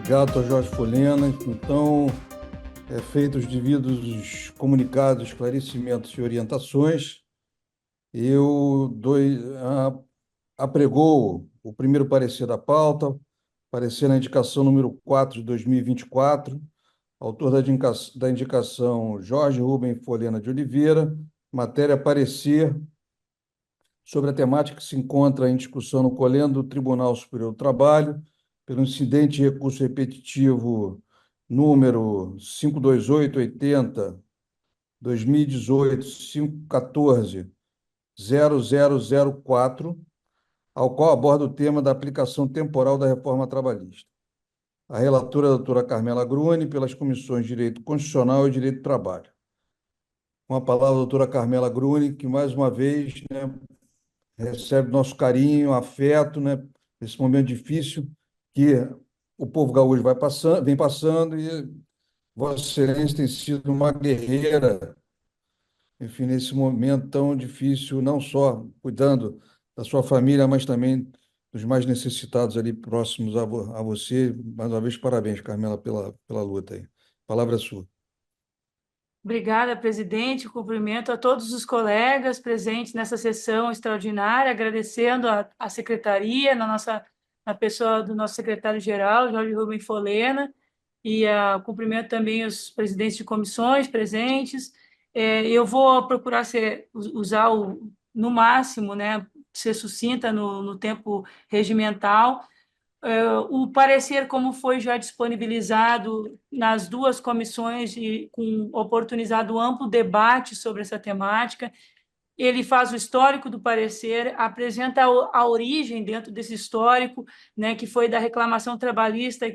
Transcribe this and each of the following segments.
Obrigado, Dr. Jorge Folena. Então, feitos os devidos comunicados, esclarecimentos e orientações, eu apregoo o primeiro parecer da pauta, parecer na indicação número 4 de 2024, autor da indicação Jorge Rubem Folena de Oliveira, matéria parecer sobre a temática que se encontra em discussão no Colendo do Tribunal Superior do Trabalho, pelo incidente de recurso repetitivo número 52880, 2018, 514, 0004, ao qual aborda o tema da aplicação temporal da reforma trabalhista. A relatora é a doutora Carmela Gruni, pelas comissões de Direito Constitucional e Direito do Trabalho. Com a palavra, a doutora Carmela Gruni, que, mais uma vez, recebe nosso carinho, afeto, nesse momento difícil que o povo gaúcho vem passando, e Vossa Excelência tem sido uma guerreira, enfim, nesse momento tão difícil, não só cuidando da sua família, mas também dos mais necessitados ali próximos a você. Mais uma vez, parabéns, Carmela, pela luta aí. A palavra é sua. Obrigada, presidente. Cumprimento a todos os colegas presentes nessa sessão extraordinária, agradecendo a secretaria, na pessoa do nosso secretário-geral, Jorge Rubem Folena, e cumprimento também os presidentes de comissões presentes. Eu vou procurar usar no máximo, ser sucinta no tempo regimental. O parecer, como foi já disponibilizado nas duas comissões e com oportunizado amplo debate sobre essa temática, ele faz o histórico do parecer, apresenta a origem dentro desse histórico, que foi da reclamação trabalhista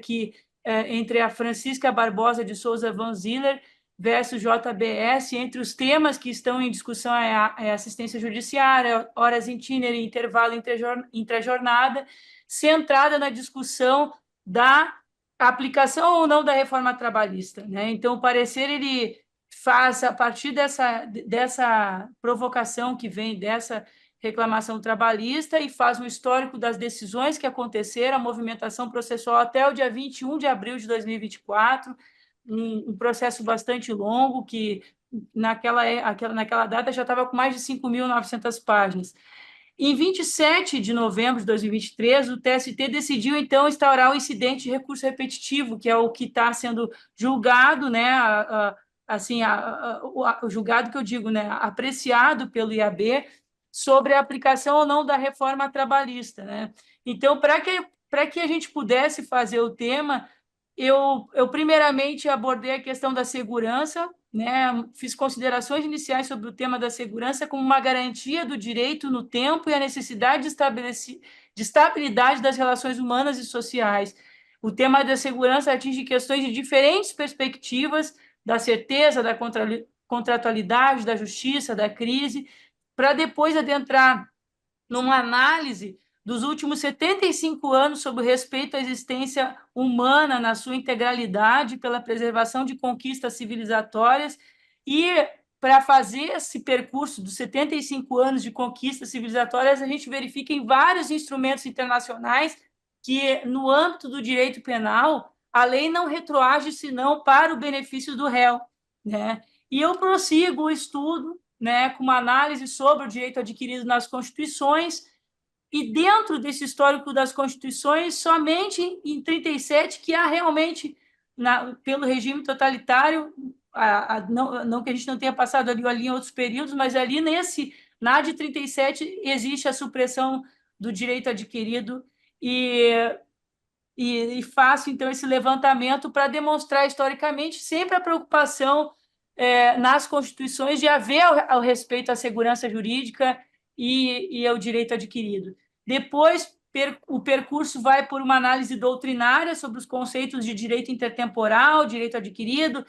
entre a Francisca Barbosa de Souza Van Ziller versus JBS. Entre os temas que estão em discussão é assistência judiciária, horas itinerárias, intervalo intrajornada, centrada na discussão da aplicação ou não da reforma trabalhista. Então, o parecer ele faz, a partir dessa provocação que vem dessa reclamação trabalhista, e faz um histórico das decisões que aconteceram, a movimentação processual até o dia 21 de abril de 2024, um processo bastante longo, que naquela data já estava com mais de 5.900 páginas. Em 27 de novembro de 2023, o TST decidiu, então, instaurar o incidente de recurso repetitivo, que é o que está sendo julgado, o julgado que eu digo, apreciado pelo IAB, sobre a aplicação ou não da reforma trabalhista. Então, para que a gente pudesse fazer o tema, eu primeiramente abordei a questão da segurança, fiz considerações iniciais sobre o tema da segurança como uma garantia do direito no tempo e a necessidade de estabilidade das relações humanas e sociais. O tema da segurança atinge questões de diferentes perspectivas, da certeza, da contratualidade, da justiça, da crise, para depois adentrar numa análise dos últimos 75 anos sobre o respeito à existência humana na sua integralidade, pela preservação de conquistas civilizatórias. E para fazer esse percurso dos 75 anos de conquistas civilizatórias, a gente verifica em vários instrumentos internacionais que, no âmbito do direito penal, a lei não retroage senão para o benefício do réu. E eu prossigo o estudo com uma análise sobre o direito adquirido nas constituições, e dentro desse histórico das constituições, somente em 37 que há realmente, pelo regime totalitário, não que a gente não tenha passado ali em outros períodos, mas ali na de 37 existe a supressão do direito adquirido, e faço, então, esse levantamento para demonstrar historicamente sempre a preocupação nas constituições de haver ao respeito à segurança jurídica e ao direito adquirido. Depois, o percurso vai por uma análise doutrinária sobre os conceitos de direito intertemporal, direito adquirido,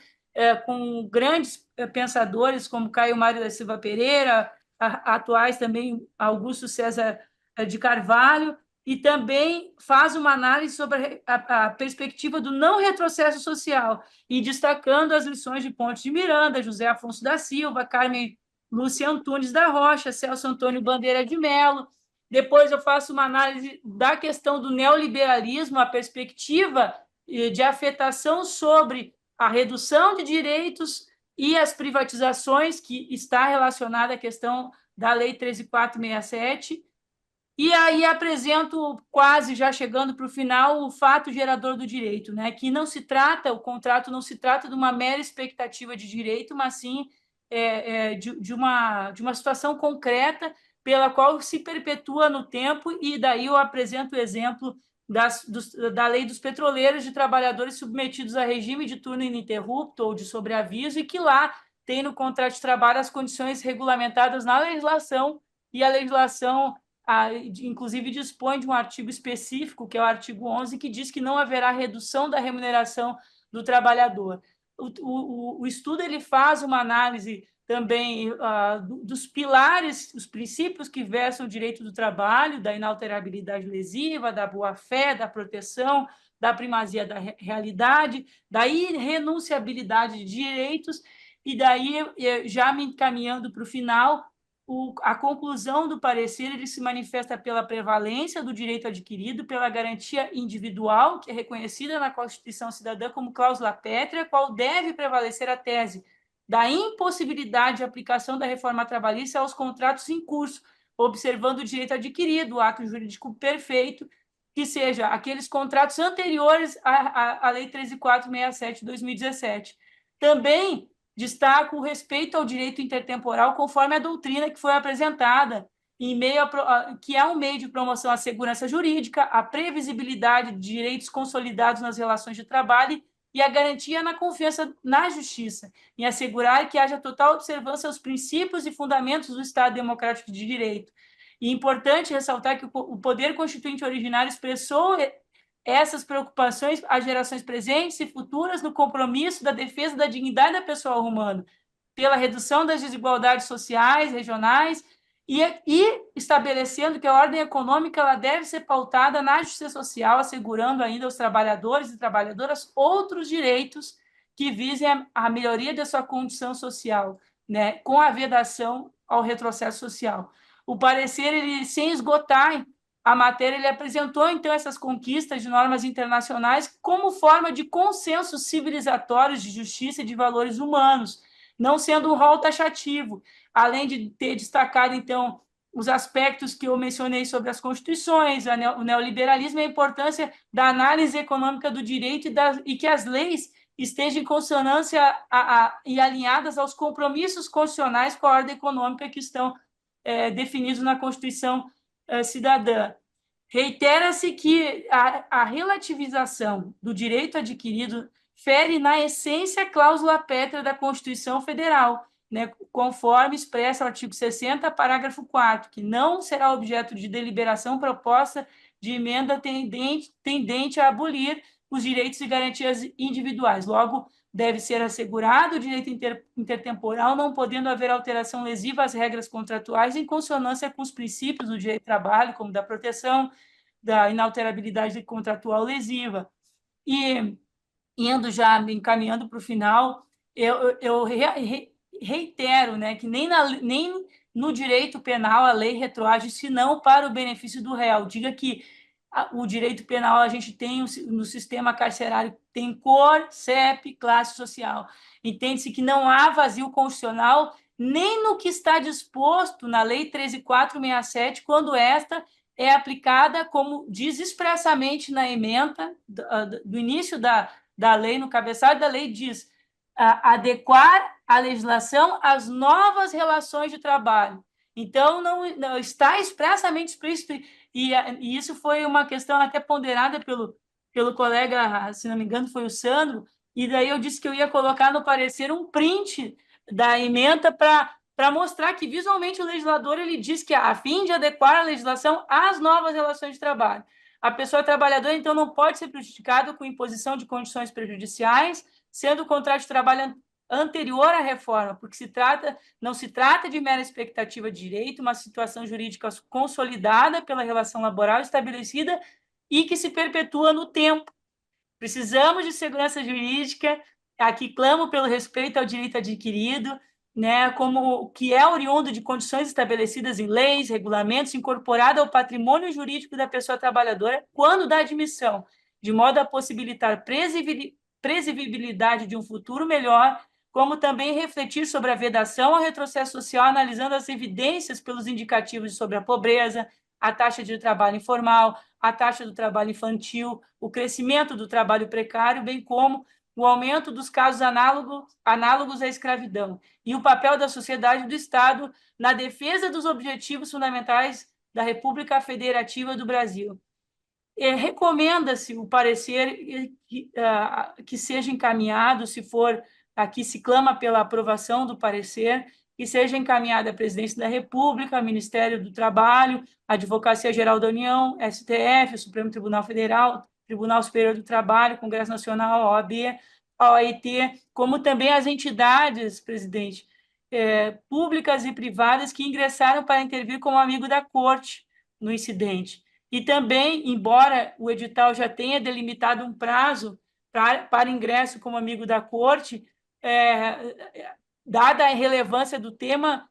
com grandes pensadores como Caio Mário da Silva Pereira, atuais também Augusto César de Carvalho, e também faz uma análise sobre a perspectiva do não retrocesso social, e destacando as lições de Pontes de Miranda, José Afonso da Silva, Carmen Lúcia Antunes da Rocha, Celso Antônio Bandeira de Mello. Depois eu faço uma análise da questão do neoliberalismo, a perspectiva de afetação sobre a redução de direitos e as privatizações, que está relacionada à questão da Lei 13.467. E aí apresento, quase já chegando para o final, o fato gerador do direito, né? Que não se trata, o contrato não se trata de uma mera expectativa de direito, mas sim de uma situação concreta pela qual se perpetua no tempo, e daí eu apresento o exemplo da lei dos petroleiros, de trabalhadores submetidos a regime de turno ininterrupto ou de sobreaviso, e que lá tem no contrato de trabalho as condições regulamentadas na legislação, e a legislação inclusive dispõe de um artigo específico, que é o artigo 11, que diz que não haverá redução da remuneração do trabalhador. O estudo ele faz uma análise também dos pilares, os princípios que versam o direito do trabalho, da inalterabilidade lesiva, da boa-fé, da proteção, da primazia da realidade, da irrenunciabilidade de direitos, e daí, já me encaminhando para o final, a conclusão do parecer ele se manifesta pela prevalência do direito adquirido, pela garantia individual, que é reconhecida na Constituição Cidadã como cláusula pétrea, qual deve prevalecer a tese da impossibilidade de aplicação da reforma trabalhista aos contratos em curso, observando o direito adquirido, o ato jurídico perfeito, que seja aqueles contratos anteriores à Lei 13.467 de 2017. Também destaco o respeito ao direito intertemporal conforme a doutrina que foi apresentada, que é um meio de promoção à segurança jurídica, à previsibilidade de direitos consolidados nas relações de trabalho e a garantia na confiança na justiça, em assegurar que haja total observância aos princípios e fundamentos do Estado Democrático de Direito. E é importante ressaltar que o Poder Constituinte originário expressou essas preocupações às gerações presentes e futuras no compromisso da defesa da dignidade da pessoa humana, pela redução das desigualdades sociais, regionais, e estabelecendo que a ordem econômica ela deve ser pautada na justiça social, assegurando ainda aos trabalhadores e trabalhadoras outros direitos que visem a melhoria da sua condição social, né, com a vedação ao retrocesso social. O parecer, ele, sem esgotar a matéria, ele apresentou, então, essas conquistas de normas internacionais como forma de consensos civilizatórios de justiça e de valores humanos, não sendo um rol taxativo, além de ter destacado, então, os aspectos que eu mencionei sobre as constituições, o neoliberalismo e a importância da análise econômica do direito e que as leis estejam em consonância e alinhadas aos compromissos constitucionais com a ordem econômica que estão definidos na Constituição Cidadã. Reitera-se que a relativização do direito adquirido fere, na essência, a cláusula pétrea da Constituição Federal, né, conforme expressa o artigo 60, parágrafo 4º, que não será objeto de deliberação proposta de emenda tendente a abolir os direitos e garantias individuais. Logo, deve ser assegurado o direito intertemporal, não podendo haver alteração lesiva às regras contratuais em consonância com os princípios do direito do trabalho, como da proteção, da inalterabilidade contratual lesiva. E, indo já encaminhando para o final, eu reitero, né, que nem no direito penal a lei retroage, senão para o benefício do réu. Diga que o direito penal a gente tem no sistema carcerário, tem cor, CEP, classe social. Entende-se que não há vazio constitucional nem no que está disposto na Lei 13.467, quando esta é aplicada, como diz expressamente na ementa do início da lei, no cabeçalho da lei, diz adequar a legislação às novas relações de trabalho. Então, não está expressamente explícito, e isso foi uma questão até ponderada pelo colega, se não me engano, foi o Sandro, e daí eu disse que eu ia colocar no parecer um print da ementa para mostrar que, visualmente, o legislador ele diz que, a fim de adequar a legislação às novas relações de trabalho, a pessoa trabalhadora, então, não pode ser prejudicada com imposição de condições prejudiciais, sendo o contrato de trabalho anterior à reforma, porque não se trata de mera expectativa de direito, uma situação jurídica consolidada pela relação laboral estabelecida e que se perpetua no tempo. Precisamos de segurança jurídica, aqui clamo pelo respeito ao direito adquirido, né, como que é oriundo de condições estabelecidas em leis, regulamentos, incorporado ao patrimônio jurídico da pessoa trabalhadora quando da admissão. de modo a possibilitar previsibilidade de um futuro melhor, como também refletir sobre a vedação ao retrocesso social, analisando as evidências pelos indicativos sobre a pobreza, a taxa de trabalho informal, a taxa do trabalho infantil, o crescimento do trabalho precário, bem como o aumento dos casos análogos à escravidão e o papel da sociedade e do Estado na defesa dos objetivos fundamentais da República Federativa do Brasil. Recomenda-se o parecer que seja encaminhado, se for aqui se clama pela aprovação do parecer, que seja encaminhado à Presidência da República, Ministério do Trabalho, Advocacia Geral da União, STF, Supremo Tribunal Federal, Tribunal Superior do Trabalho, Congresso Nacional, OAB, OIT, como também as entidades, presidente, públicas e privadas que ingressaram para intervir como amigo da Corte no incidente. E também, embora o edital já tenha delimitado um prazo para ingresso como amigo da Corte, dada a relevância do tema,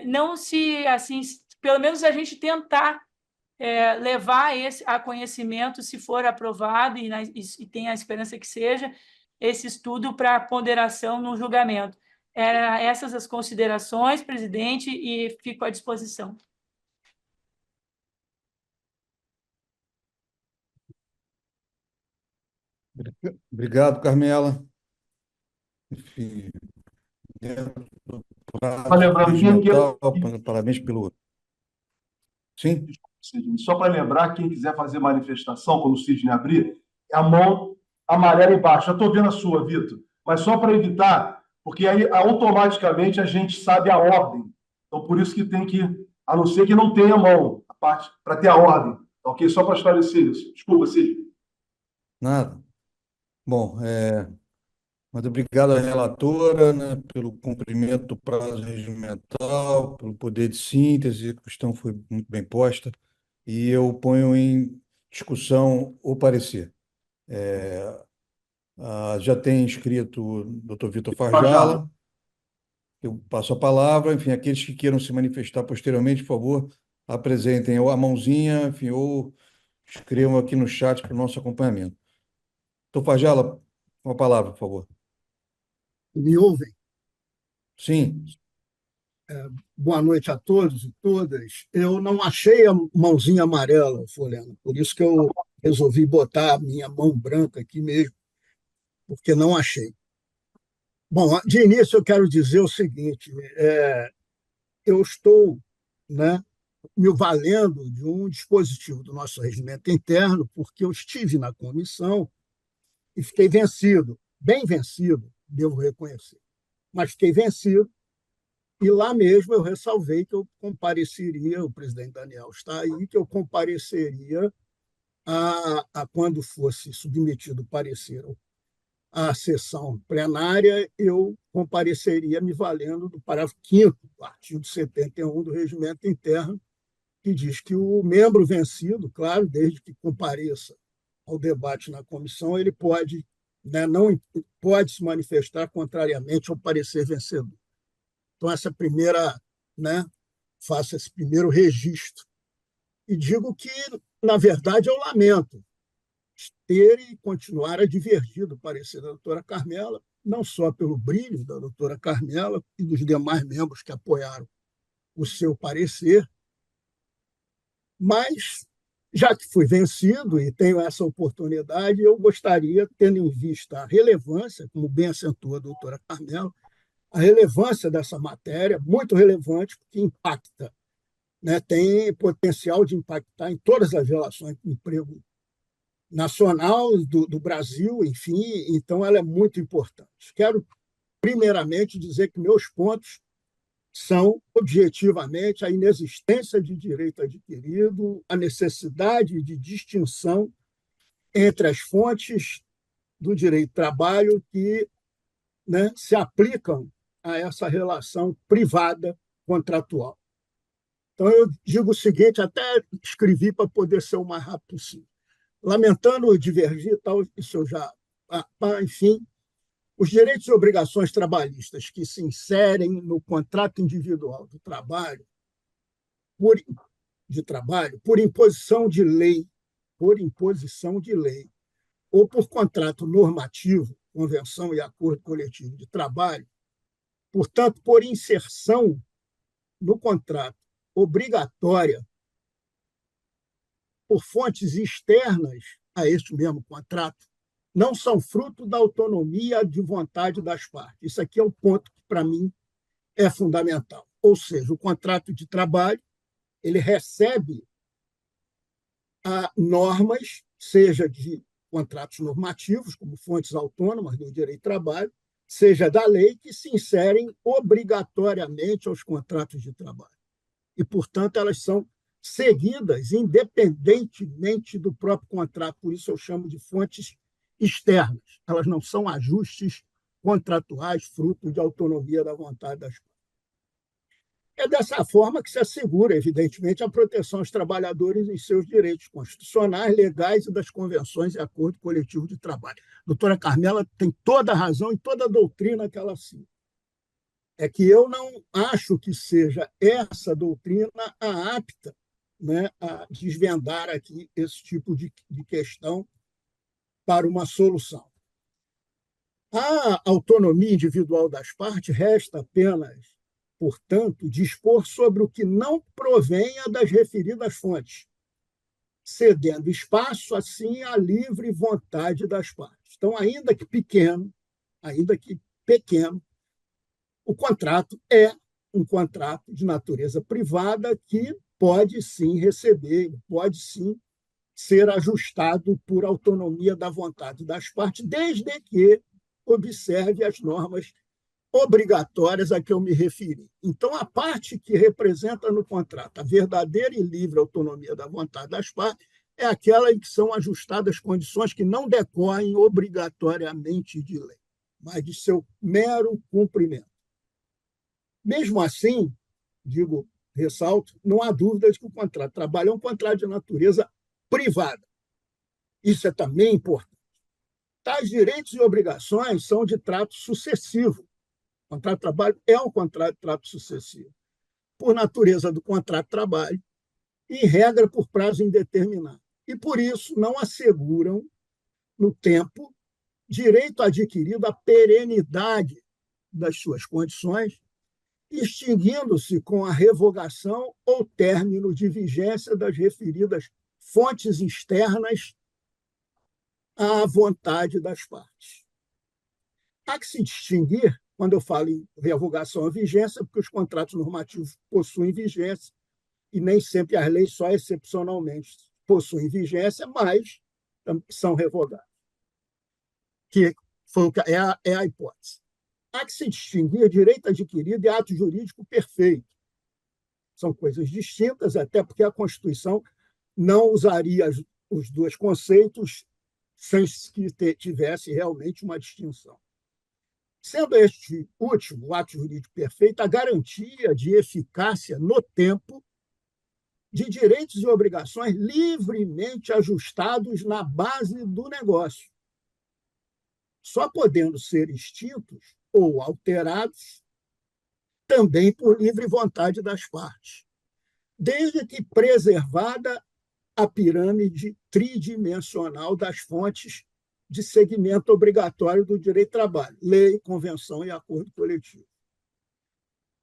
não se, assim, pelo menos a gente tentar levar esse a conhecimento, se for aprovado, e tem a esperança que seja, esse estudo para ponderação no julgamento. Eram essas as considerações, presidente, e fico à disposição. Obrigado, Carmela. Enfim, dentro do Só prazo lembrando regimental, parabéns pelo... Sim? Só para lembrar, quem quiser fazer manifestação, quando o Sidney abrir, é a mão amarela embaixo. Já estou vendo a sua, Vitor. Mas só para evitar, porque aí automaticamente a gente sabe a ordem. Então, por isso que tem que, a não ser que não tenha mão, a parte para ter a ordem. Ok? Só para esclarecer isso. Desculpa, Sidney. Nada. Bom, mas obrigado à relatora, né, pelo cumprimento do prazo regimental, pelo poder de síntese, a questão foi muito bem posta, e eu ponho em discussão o parecer. Já tem inscrito o doutor Vitor Farjala, eu passo a palavra, enfim, aqueles que queiram se manifestar posteriormente, por favor, apresentem a mãozinha, enfim, ou escrevam aqui no chat para o nosso acompanhamento. Doutor Farjala, com a palavra, por favor. Me ouvem? Sim. Boa noite a todos e todas. Eu não achei a mãozinha amarela, Folhano, por isso que eu resolvi botar a minha mão branca aqui mesmo, porque não achei. Bom, de início eu quero dizer o seguinte, eu estou, né, me valendo de um dispositivo do nosso regimento interno, porque eu estive na comissão e fiquei vencido, bem vencido, devo reconhecer, mas fiquei vencido. E lá mesmo eu ressalvei que eu compareceria, o presidente Daniel está aí, que eu compareceria quando fosse submetido o parecer à sessão plenária, eu compareceria me valendo do parágrafo 5º do artigo 71 do Regimento Interno, que diz que o membro vencido, claro, desde que compareça ao debate na comissão, ele pode, né, não pode se manifestar contrariamente ao parecer vencedor. Então, essa primeira, né, faço esse primeiro registro. E digo que, na verdade, eu lamento ter e continuar a divergir do parecer da doutora Carmela, não só pelo brilho da doutora Carmela e dos demais membros que apoiaram o seu parecer, mas, já que fui vencido e tenho essa oportunidade, eu gostaria, tendo em vista a relevância, como bem acentua a doutora Carmela, a relevância dessa matéria, muito relevante, porque impacta, né, tem potencial de impactar em todas as relações de emprego nacional do Brasil, enfim, então ela é muito importante. Quero, primeiramente, dizer que meus pontos são, objetivamente, a inexistência de direito adquirido, a necessidade de distinção entre as fontes do direito do trabalho que, né, se aplicam a essa relação privada contratual. Então, eu digo o seguinte, até escrevi para poder ser o mais rápido possível. Lamentando divergir, tal, isso eu já... enfim, os direitos e obrigações trabalhistas que se inserem no contrato individual de trabalho, por imposição de lei, ou por contrato normativo, convenção e acordo coletivo de trabalho, portanto, por inserção no contrato obrigatória por fontes externas a este mesmo contrato, não são fruto da autonomia de vontade das partes. Isso aqui é o ponto que, para mim, é fundamental. Ou seja, o contrato de trabalho ele recebe normas, seja de contratos normativos, como fontes autônomas do direito do trabalho, seja da lei, que se inserem obrigatoriamente aos contratos de trabalho. E, portanto, elas são seguidas independentemente do próprio contrato. Por isso eu chamo de fontes externas. Elas não são ajustes contratuais fruto de autonomia da vontade das partes. É dessa forma que se assegura, evidentemente, a proteção aos trabalhadores em seus direitos constitucionais, legais e das convenções e acordo coletivo de trabalho. A doutora Carmela tem toda a razão e toda a doutrina que ela cita. É que eu não acho que seja essa doutrina a apta, né, a desvendar aqui esse tipo de questão para uma solução. A autonomia individual das partes resta apenas, portanto, dispor sobre o que não provenha das referidas fontes, cedendo espaço, assim, à livre vontade das partes. Então, ainda que pequeno, o contrato é um contrato de natureza privada que pode, sim, receber, pode, sim, ser ajustado por autonomia da vontade das partes, desde que observe as normas obrigatórias a que eu me referi. Então, a parte que representa no contrato a verdadeira e livre autonomia da vontade das partes é aquela em que são ajustadas condições que não decorrem obrigatoriamente de lei, mas de seu mero cumprimento. Mesmo assim, ressalto, não há dúvida de que o contrato de trabalho é um contrato de natureza privada. Isso é também importante. Tais direitos e obrigações são de trato sucessivo. O contrato de trabalho é um contrato de trato sucessivo, por natureza do contrato de trabalho, em regra por prazo indeterminado. E, por isso, não asseguram, no tempo, direito adquirido à perenidade das suas condições, extinguindo-se com a revogação ou término de vigência das referidas fontes externas à vontade das partes. Há que se distinguir, quando eu falo em revogação ou vigência, porque os contratos normativos possuem vigência e nem sempre as leis só excepcionalmente possuem vigência, mas são revogadas, que é a hipótese. Há que se distinguir direito adquirido e ato jurídico perfeito. São coisas distintas, até porque a Constituição não usaria os dois conceitos sem que tivesse realmente uma distinção. Sendo este último, o ato jurídico perfeito, a garantia de eficácia no tempo de direitos e obrigações livremente ajustados na base do negócio, só podendo ser extintos ou alterados também por livre vontade das partes, desde que preservada a pirâmide tridimensional das fontes de segmento obrigatório do direito do trabalho, lei, convenção e acordo coletivo.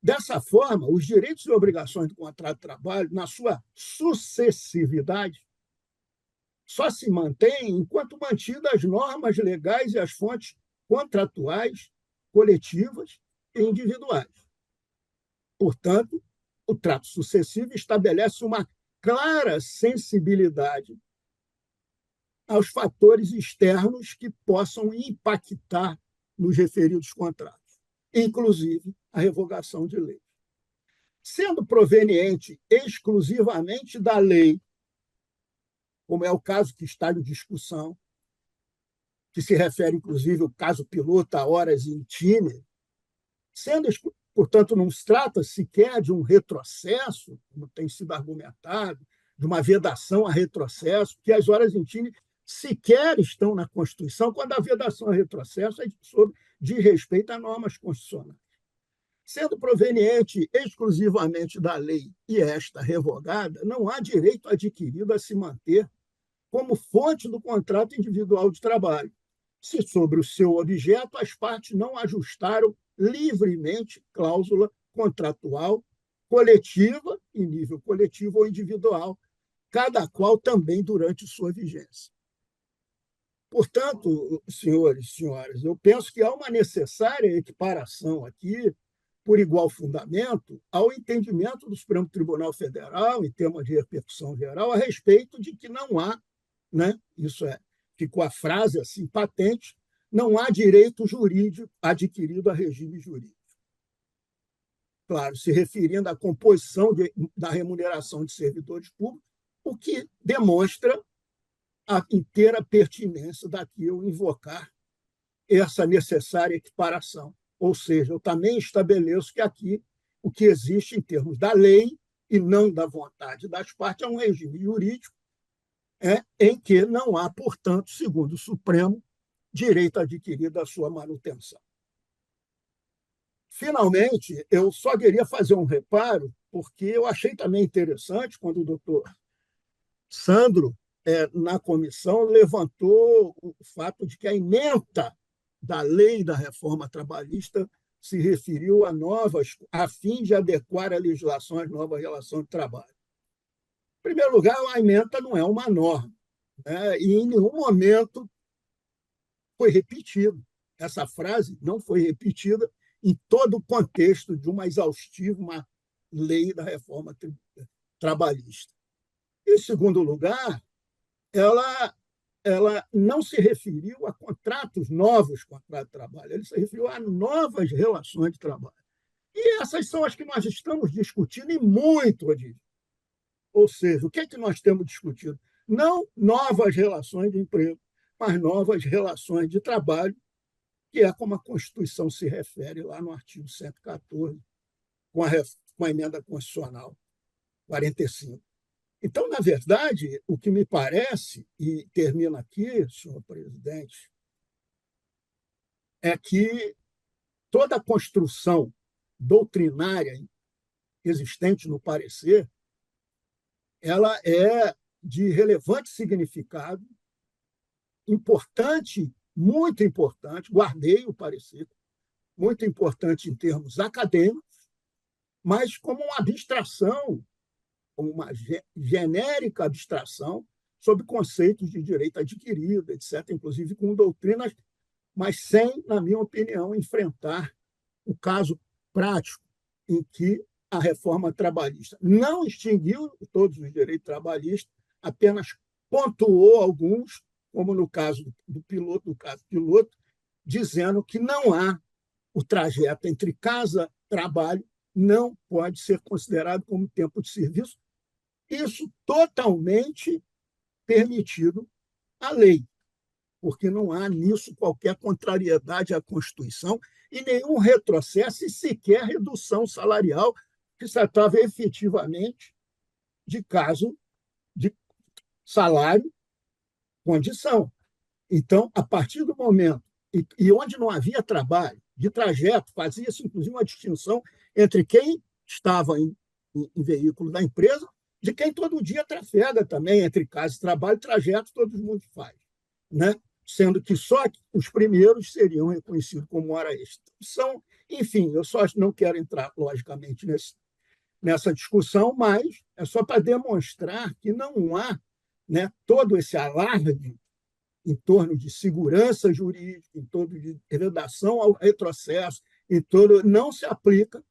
Dessa forma, os direitos e obrigações do contrato de trabalho, na sua sucessividade, só se mantêm enquanto mantidas as normas legais e as fontes contratuais, coletivas e individuais. Portanto, o trato sucessivo estabelece uma clara sensibilidade aos fatores externos que possam impactar nos referidos contratos, inclusive a revogação de lei. Sendo proveniente exclusivamente da lei, como é o caso que está em discussão, que se refere, inclusive, ao caso piloto a horas in time, portanto, não se trata sequer de um retrocesso, como tem sido argumentado, de uma vedação a retrocesso, que as horas in time sequer estão na Constituição, quando a vedação a retrocesso é de respeito a normas constitucionais. Sendo proveniente exclusivamente da lei e esta revogada, não há direito adquirido a se manter como fonte do contrato individual de trabalho, se sobre o seu objeto as partes não ajustaram livremente cláusula contratual coletiva, em nível coletivo ou individual, cada qual também durante sua vigência. Portanto, senhores e senhoras, eu penso que há uma necessária equiparação aqui, por igual fundamento, ao entendimento do Supremo Tribunal Federal, em termos de repercussão geral, a respeito de que não há, né, isso é, ficou a frase assim patente, não há direito jurídico adquirido a regime jurídico. Claro, se referindo à composição da remuneração de servidores públicos, o que demonstra a inteira pertinência daqui eu invocar essa necessária equiparação. Ou seja, eu também estabeleço que aqui o que existe em termos da lei e não da vontade das partes é um regime jurídico em que não há, portanto, segundo o Supremo, direito adquirido à sua manutenção. Finalmente, eu só queria fazer um reparo, porque eu achei também interessante quando o doutor Sandro, na comissão, levantou o fato de que a ementa da lei da reforma trabalhista se referiu a fim de adequar a legislação às novas relações de trabalho. Em primeiro lugar, a ementa não é uma norma, né? E em nenhum momento foi repetido. Essa frase não foi repetida em todo o contexto de uma exaustiva uma lei da reforma trabalhista. Em segundo lugar, ela não se referiu a novos contratos de trabalho, ele se referiu a novas relações de trabalho. E essas são as que nós estamos discutindo e muito, Odílio. Ou seja, o que é que nós temos discutido? Não novas relações de emprego, mas novas relações de trabalho, que é como a Constituição se refere lá no artigo 114, com a emenda constitucional 45. Então, na verdade, o que me parece, e termino aqui, senhor presidente, é que toda a construção doutrinária existente no parecer, ela é de relevante significado, importante, muito importante, guardei o parecer, muito importante em termos acadêmicos, mas como uma abstração, como uma genérica abstração sobre conceitos de direito adquirido, etc., inclusive com doutrinas, mas sem, na minha opinião, enfrentar o caso prático em que a reforma trabalhista não extinguiu todos os direitos trabalhistas, apenas pontuou alguns, como no caso do piloto, dizendo que não há o trajeto entre casa e trabalho não pode ser considerado como tempo de serviço. Isso totalmente permitido à lei, porque não há nisso qualquer contrariedade à Constituição e nenhum retrocesso e sequer redução salarial, que se tratava efetivamente de caso de salário, condição. Então, a partir do momento e onde não havia trabalho, de trajeto, fazia-se inclusive uma distinção entre quem estava em veículo da empresa de quem todo dia trafega também entre casa e trabalho, trajeto todo mundo faz, né? Sendo que só os primeiros seriam reconhecidos como hora extra. Enfim, eu só não quero entrar, logicamente, nessa discussão, mas é só para demonstrar que não há, né, todo esse alarde em torno de segurança jurídica, em torno de redação ao retrocesso, não se aplica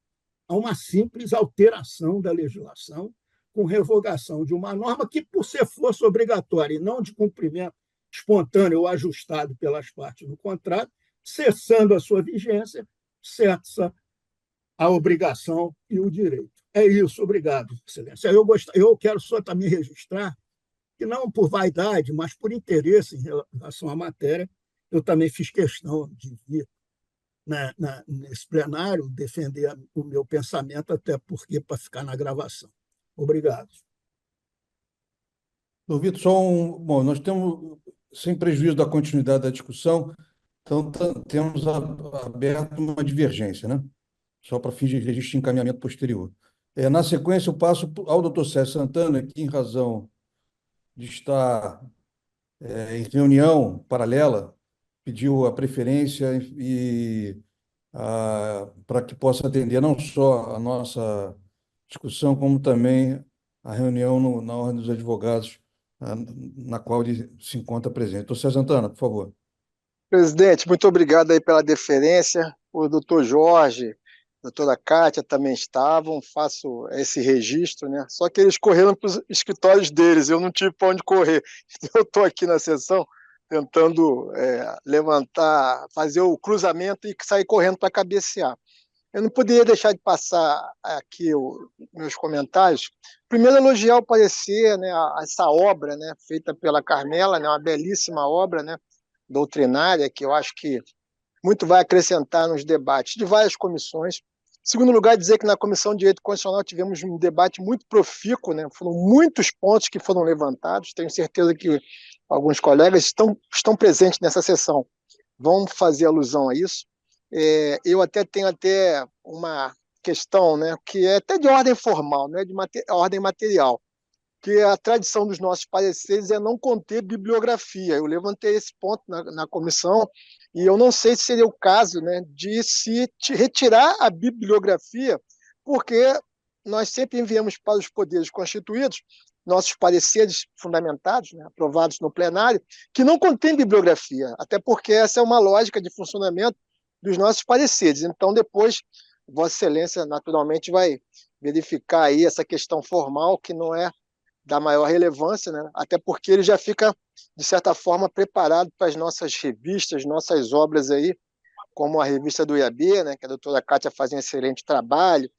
a uma simples alteração da legislação com revogação de uma norma que, por ser força obrigatória e não de cumprimento espontâneo ou ajustado pelas partes no contrato, cessando a sua vigência, cessa a obrigação e o direito. É isso, obrigado, Excelência. Eu quero só também registrar que, não por vaidade, mas por interesse em relação à matéria, eu também fiz questão de vir nesse plenário defender o meu pensamento, até porque para ficar na gravação. Obrigado. Vitor, bom, nós temos, sem prejuízo da continuidade da discussão, então temos aberto uma divergência, né? Só para fins de registro de encaminhamento posterior. Na sequência, eu passo ao doutor Sérgio Santana, que, em razão de estar em reunião paralela, pediu a preferência para que possa atender não só a nossa discussão, como também a reunião na Ordem dos Advogados, na qual ele se encontra presente. Doutor César Santana, por favor. Presidente, muito obrigado aí pela deferência. O doutor Jorge, a doutora Kátia também estavam, faço esse registro, né? Só que eles correram para os escritórios deles, eu não tive para onde correr. Eu estou aqui na sessão tentando levantar, fazer o cruzamento e sair correndo para cabecear. Eu não poderia deixar de passar aqui meus comentários. Primeiro, elogiar o parecer, né, essa obra, né, feita pela Carmela, né, uma belíssima obra, né, doutrinária, que eu acho que muito vai acrescentar nos debates de várias comissões. Em segundo lugar, dizer que na Comissão de Direito Constitucional tivemos um debate muito profícuo, né, foram muitos pontos que foram levantados, tenho certeza que alguns colegas estão presentes nessa sessão, vão fazer alusão a isso. Eu tenho uma questão, né, que é até de ordem formal, né, de ordem material, que a tradição dos nossos pareceres é não conter bibliografia. Eu levantei esse ponto na comissão e eu não sei se seria o caso, né, de se retirar a bibliografia, porque nós sempre enviamos para os poderes constituídos nossos pareceres fundamentados, né, aprovados no plenário, que não contém bibliografia, até porque essa é uma lógica de funcionamento dos nossos pareceres. Então, depois, Vossa Excelência, naturalmente, vai verificar aí essa questão formal, que não é da maior relevância, né? Até porque ele já fica, de certa forma, preparado para as nossas revistas, nossas obras aí, como a revista do IAB, né, que a doutora Kátia faz um excelente trabalho,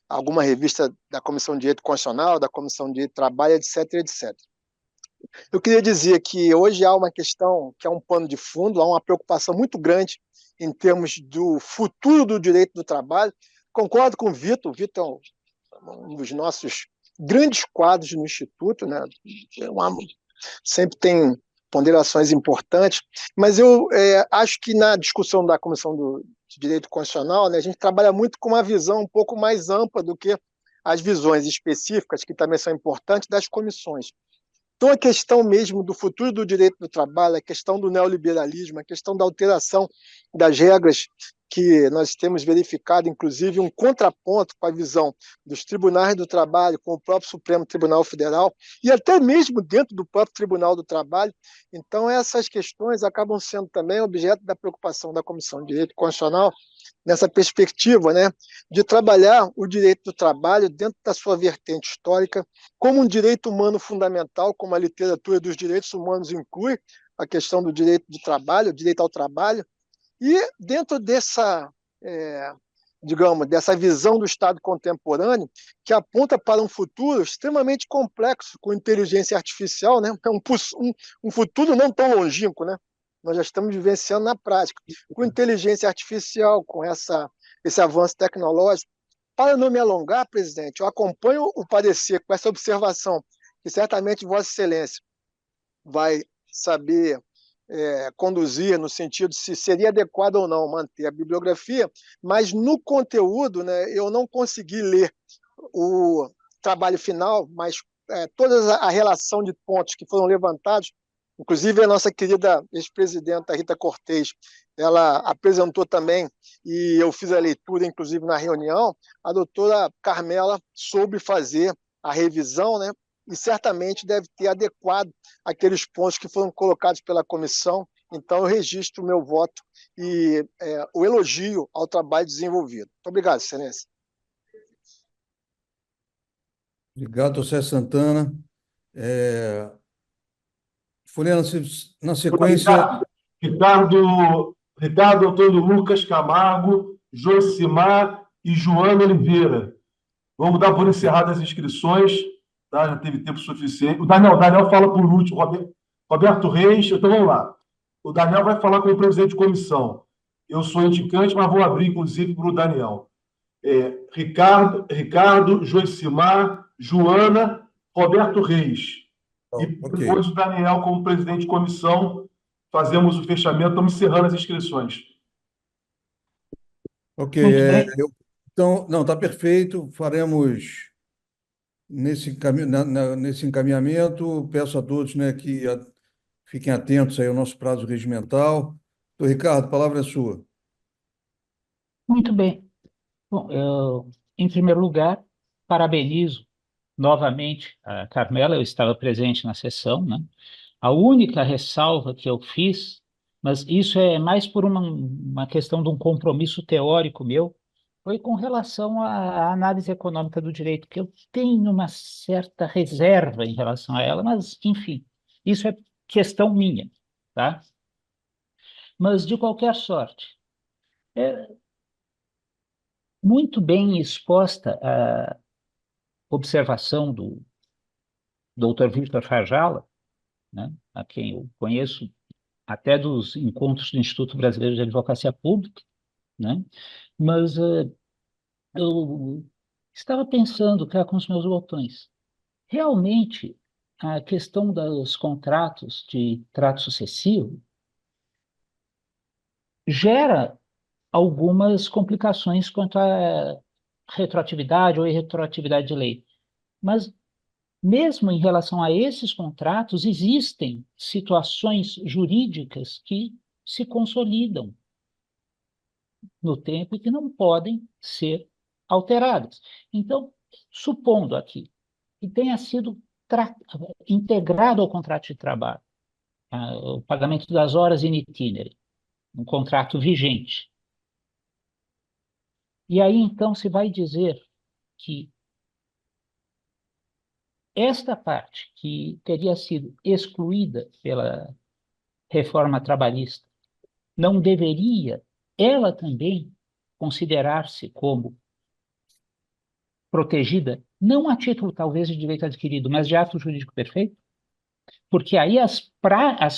alguma revista da Comissão de Direito Constitucional, da Comissão de Direito do Trabalho, etc., etc. Eu queria dizer que hoje há uma questão que é um pano de fundo, há uma preocupação muito grande em termos do futuro do direito do trabalho. Concordo com o Vitor é um dos nossos grandes quadros no Instituto, né? Sempre tem ponderações importantes, mas eu acho que na discussão da Comissão de Direito Constitucional, né, a gente trabalha muito com uma visão um pouco mais ampla do que as visões específicas, que também são importantes, das comissões. Então, a questão mesmo do futuro do direito do trabalho, a questão do neoliberalismo, a questão da alteração das regras que nós temos verificado, inclusive, um contraponto com a visão dos tribunais do trabalho, com o próprio Supremo Tribunal Federal, e até mesmo dentro do próprio Tribunal do Trabalho. Então, essas questões acabam sendo também objeto da preocupação da Comissão de Direito Constitucional, nessa perspectiva, né, de trabalhar o direito do trabalho dentro da sua vertente histórica, como um direito humano fundamental, como a literatura dos direitos humanos inclui a questão do direito do trabalho, o direito ao trabalho, e dentro dessa, dessa visão do Estado contemporâneo, que aponta para um futuro extremamente complexo, com inteligência artificial, né? Um futuro não tão longínquo, né? Nós já estamos vivenciando na prática, com inteligência artificial, com esse avanço tecnológico. Para não me alongar, presidente, eu acompanho o parecer com essa observação, que certamente Vossa Excelência vai saber conduzir no sentido de se seria adequado ou não manter a bibliografia, mas no conteúdo, né, eu não consegui ler o trabalho final, mas toda a relação de pontos que foram levantados, inclusive a nossa querida ex-presidenta Rita Cortez, ela apresentou também, e eu fiz a leitura, inclusive na reunião, a doutora Carmela soube fazer a revisão, né? E certamente deve ter adequado aqueles pontos que foram colocados pela comissão. Então, eu registro o meu voto e o elogio ao trabalho desenvolvido. Muito obrigado, Excelência. Obrigado, doutor César Santana. Fulano, na sequência... Ricardo Antônio Lucas Camargo, Josimar e Joana Oliveira. Vamos dar por encerradas as inscrições. Tá? Já teve tempo suficiente. O Daniel fala por último. Roberto Reis, então vamos lá. O Daniel vai falar como presidente de comissão. Eu sou indicante, mas vou abrir, inclusive, para o Daniel. Ricardo, Josimar, Joana, Roberto Reis. E depois o Daniel, como presidente de comissão, fazemos o fechamento. Estamos encerrando as inscrições. Ok. Então, não, está perfeito. Faremos nesse encaminhamento, peço a todos, né, que fiquem atentos aí ao nosso prazo regimental. Doutor Ricardo, a palavra é sua. Muito bem. Bom, em primeiro lugar, parabenizo novamente a Carmela, eu estava presente na sessão, né? A única ressalva que eu fiz, mas isso é mais por uma questão de um compromisso teórico meu, foi com relação à análise econômica do direito, que eu tenho uma certa reserva em relação a ela, mas, enfim, isso é questão minha, tá? Mas, de qualquer sorte, é muito bem exposta a observação do Dr. Victor Farjala, né, a quem eu conheço até dos encontros do Instituto Brasileiro de Advocacia Pública, né, mas eu estava pensando cá com os meus botões. Realmente, a questão dos contratos de trato sucessivo gera algumas complicações quanto à retroatividade ou irretroatividade de lei. Mas mesmo em relação a esses contratos, existem situações jurídicas que se consolidam no tempo e que não podem ser alteradas. Então, supondo aqui que tenha sido integrado ao contrato de trabalho, o pagamento das horas in itinere, um contrato vigente. E aí, então, se vai dizer que esta parte que teria sido excluída pela reforma trabalhista não deveria ela também considerar-se como protegida, não a título talvez de direito adquirido, mas de ato jurídico perfeito? Porque aí as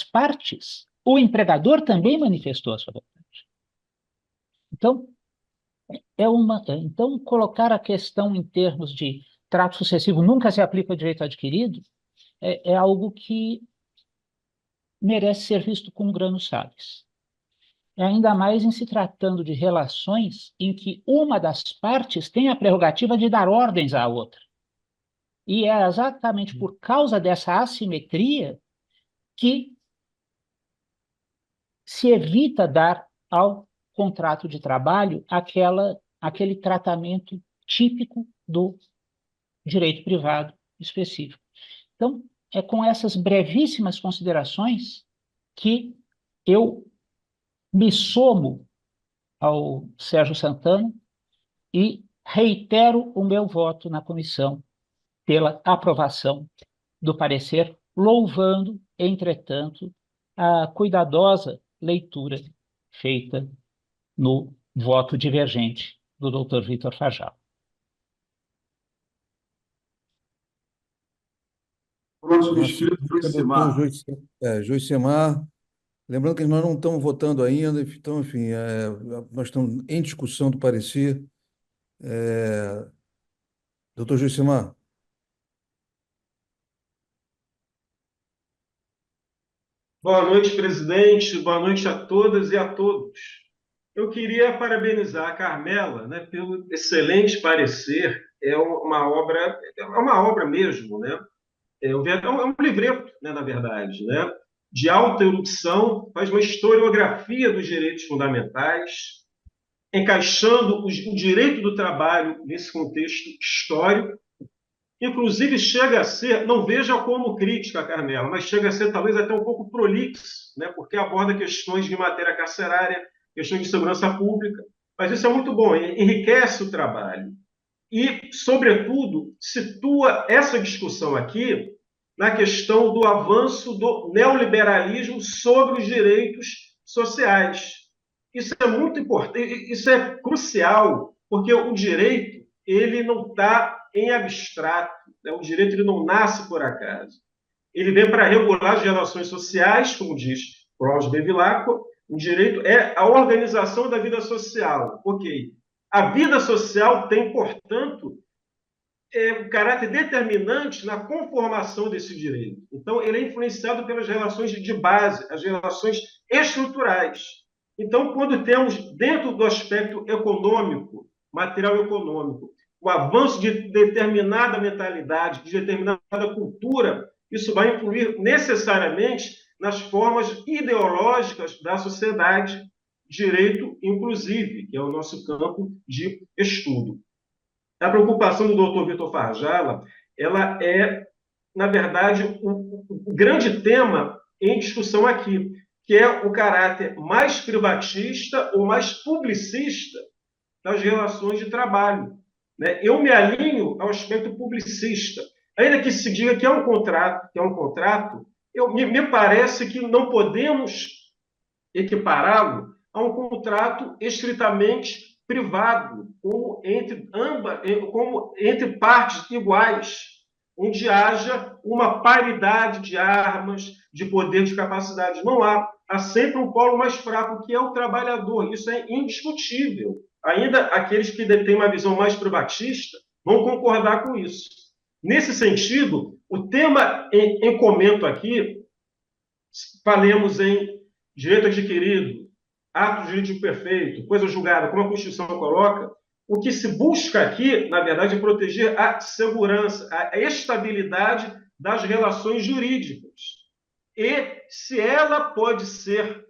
partes, o empregador também manifestou a sua vontade. Então, então, colocar a questão em termos de trato sucessivo nunca se aplica ao direito adquirido é algo que merece ser visto com grãos sales. Ainda mais em se tratando de relações em que uma das partes tem a prerrogativa de dar ordens à outra. E é exatamente por causa dessa assimetria que se evita dar ao contrato de trabalho aquele tratamento típico do direito privado específico. Então, é com essas brevíssimas considerações que eu me somo ao Sérgio Santana e reitero o meu voto na comissão pela aprovação do parecer, louvando, entretanto, a cuidadosa leitura feita no voto divergente do Dr. Victor Farjala. Próximo inscrito, Joicimar. Joicimar. Lembrando que nós não estamos votando ainda, então, enfim, nós estamos em discussão do parecer. Doutor Joicimar. Boa noite, presidente. Boa noite a todas e a todos. Eu queria parabenizar a Carmela, né, pelo excelente parecer. É uma obra mesmo, né? É um livreto, né, na verdade, né? De alta erudição, faz uma historiografia dos direitos fundamentais, encaixando o direito do trabalho nesse contexto histórico. Inclusive, chega a ser, não veja como crítica, Carmela, mas chega a ser talvez até um pouco prolixo, né? Porque aborda questões de matéria carcerária, questões de segurança pública, mas isso é muito bom, enriquece o trabalho. E, sobretudo, situa essa discussão aqui na questão do avanço do neoliberalismo sobre os direitos sociais. Isso é muito importante, isso é crucial, porque o direito ele não está em abstrato, né? O direito ele não nasce por acaso. Ele vem para regular as relações sociais, como diz Cláudio Bevilacqua. O direito é a organização da vida social. Ok. A vida social tem, portanto, um caráter determinante na conformação desse direito. Então, ele é influenciado pelas relações de base, as relações estruturais. Então, quando temos, dentro do aspecto econômico, material econômico, o avanço de determinada mentalidade, de determinada cultura, isso vai influir necessariamente nas formas ideológicas da sociedade, direito inclusive, que é o nosso campo de estudo. A preocupação do Dr. Vitor Farjala, ela é, na verdade, o grande tema em discussão aqui, que é o caráter mais privatista ou mais publicista das relações de trabalho. Né? Eu me alinho ao aspecto publicista. Ainda que se diga que é um contrato, me parece que não podemos equipará-lo a um contrato estritamente privado, como entre partes iguais, onde haja uma paridade de armas, de poder, de capacidade. Não há. Há sempre um polo mais fraco, que é o trabalhador. Isso é indiscutível. Ainda aqueles que detêm uma visão mais privatista vão concordar com isso. Nesse sentido, o tema em comento aqui, falemos em direito adquirido, ato jurídico perfeito, coisa julgada, como a Constituição coloca, o que se busca aqui, na verdade, é proteger a segurança, a estabilidade das relações jurídicas. E se ela pode ser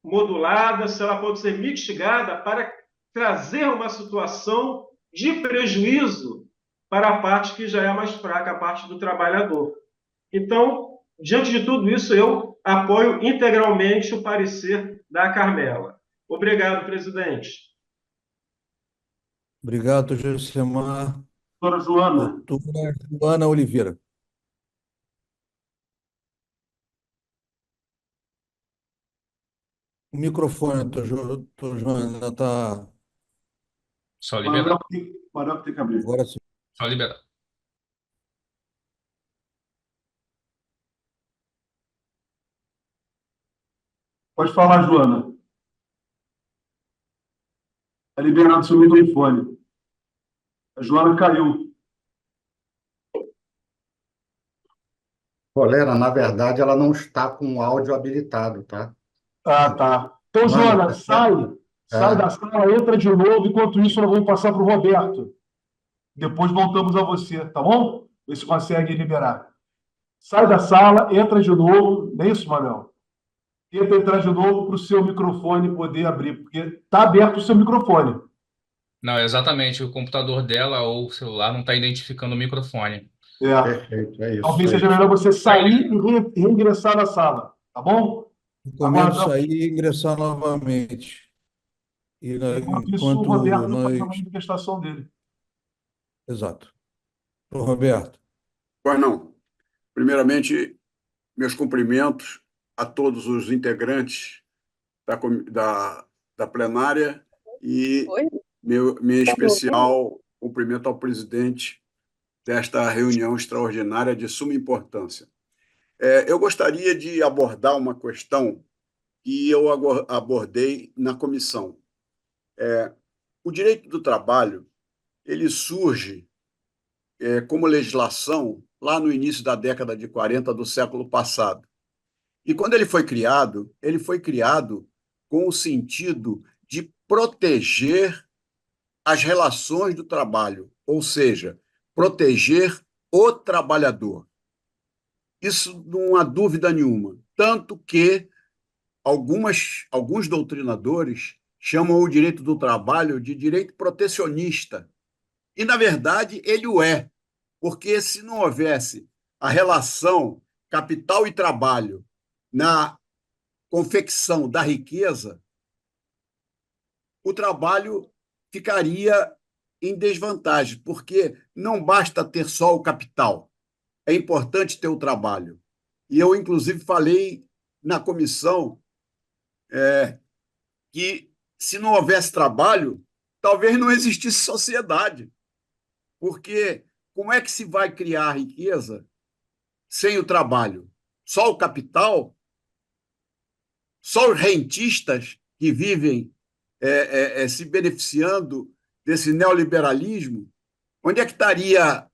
modulada, se ela pode ser mitigada para trazer uma situação de prejuízo para a parte que já é mais fraca, a parte do trabalhador. Então, diante de tudo isso, eu apoio integralmente o parecer da Carmela. Obrigado, presidente. Obrigado, Josemar. Doutora Joana, Doutora Joana Oliveira. O microfone, doutor Joana, está... Só liberar. Manuel que tem que abrir. Agora sim. Só liberar. Pode falar, Joana. Está liberado seu microfone. A Joana caiu. Bolera, na verdade, ela não está com o áudio habilitado, tá? Ah, tá. Então, Mano, Joana, sai da sala, entra de novo. Enquanto isso, nós vamos passar para o Roberto. Depois voltamos a você, tá bom? Vê se consegue liberar. Sai da sala, entra de novo. Não é isso, Manuel? Tenta entrar de novo para o seu microfone poder abrir, porque está aberto o seu microfone. Não, exatamente. O computador dela ou o celular não está identificando o microfone. Perfeito, é isso. Talvez seja melhor você sair e reingressar na sala, tá bom? Recomendo sair e ingressar novamente. Enquanto isso, o Roberto vai fazer a manifestação dele. Exato. Ô, Roberto. Pois não. Primeiramente, meus cumprimentos a todos os integrantes da plenária e meu especial cumprimento ao presidente desta reunião extraordinária de suma importância. Eu gostaria de abordar uma questão que eu abordei na comissão. O direito do trabalho ele surge como legislação lá no início da década de 40 do século passado. E quando ele foi criado com o sentido de proteger as relações do trabalho, ou seja, proteger o trabalhador. Isso não há dúvida nenhuma. Tanto que alguns doutrinadores chamam o direito do trabalho de direito protecionista. E, na verdade, ele o é, porque se não houvesse a relação capital e trabalho na confecção da riqueza, o trabalho ficaria em desvantagem, porque não basta ter só o capital, é importante ter o trabalho. E eu, inclusive, falei na comissão que, se não houvesse trabalho, talvez não existisse sociedade, porque como é que se vai criar riqueza sem o trabalho? Só o capital? Só os rentistas que vivem se beneficiando desse neoliberalismo? Onde é que estaria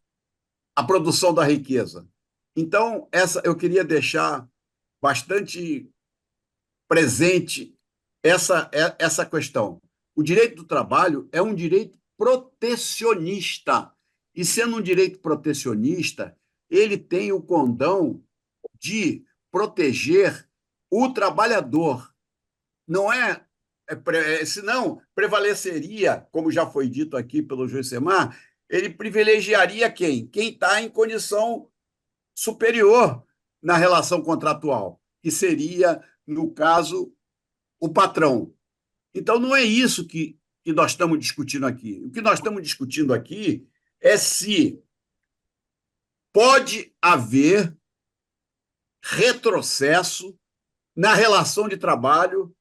a produção da riqueza? Então, eu queria deixar bastante presente essa questão. O direito do trabalho é um direito protecionista. E, sendo um direito protecionista, ele tem o condão de proteger o trabalhador. Não senão prevaleceria, como já foi dito aqui pelo Josemar, ele privilegiaria quem? Quem está em condição superior na relação contratual, que seria, no caso, o patrão. Então, não é isso que nós estamos discutindo aqui. O que nós estamos discutindo aqui é se pode haver retrocesso na relação de trabalho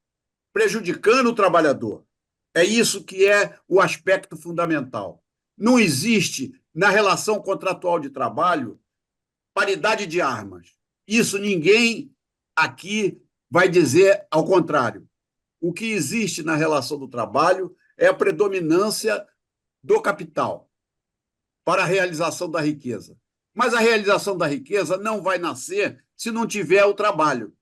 prejudicando o trabalhador. É isso que é o aspecto fundamental. Não existe, na relação contratual de trabalho, paridade de armas. Isso ninguém aqui vai dizer ao contrário. O que existe na relação do trabalho é a predominância do capital para a realização da riqueza. Mas a realização da riqueza não vai nascer se não tiver o trabalho.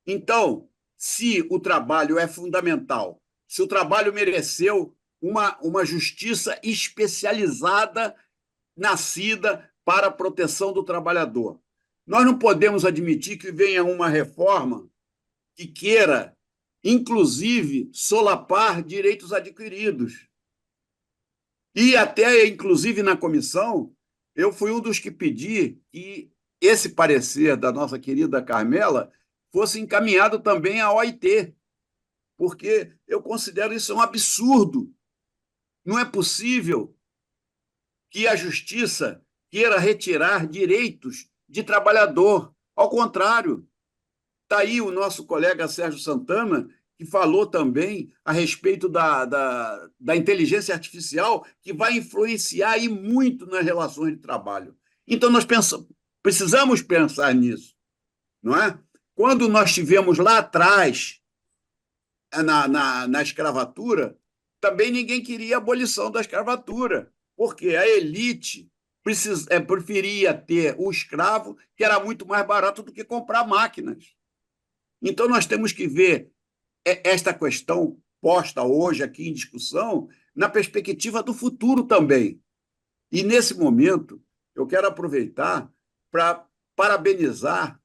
Então, se o trabalho é fundamental, se o trabalho mereceu uma justiça especializada, nascida para a proteção do trabalhador, nós não podemos admitir que venha uma reforma que queira, inclusive, solapar direitos adquiridos. E até, inclusive, na comissão, eu fui um dos que pedi que esse parecer da nossa querida Carmela fosse encaminhado também à OIT, porque eu considero isso um absurdo. Não é possível que a justiça queira retirar direitos de trabalhador. Ao contrário, está aí o nosso colega Sérgio Santana, que falou também a respeito da inteligência artificial, que vai influenciar aí muito nas relações de trabalho. Então, nós precisamos pensar nisso, não é? Quando nós tivemos lá atrás, na escravatura, também ninguém queria a abolição da escravatura, porque a elite preferia ter o escravo, que era muito mais barato do que comprar máquinas. Então, nós temos que ver esta questão posta hoje aqui em discussão na perspectiva do futuro também. E, nesse momento, eu quero aproveitar para parabenizar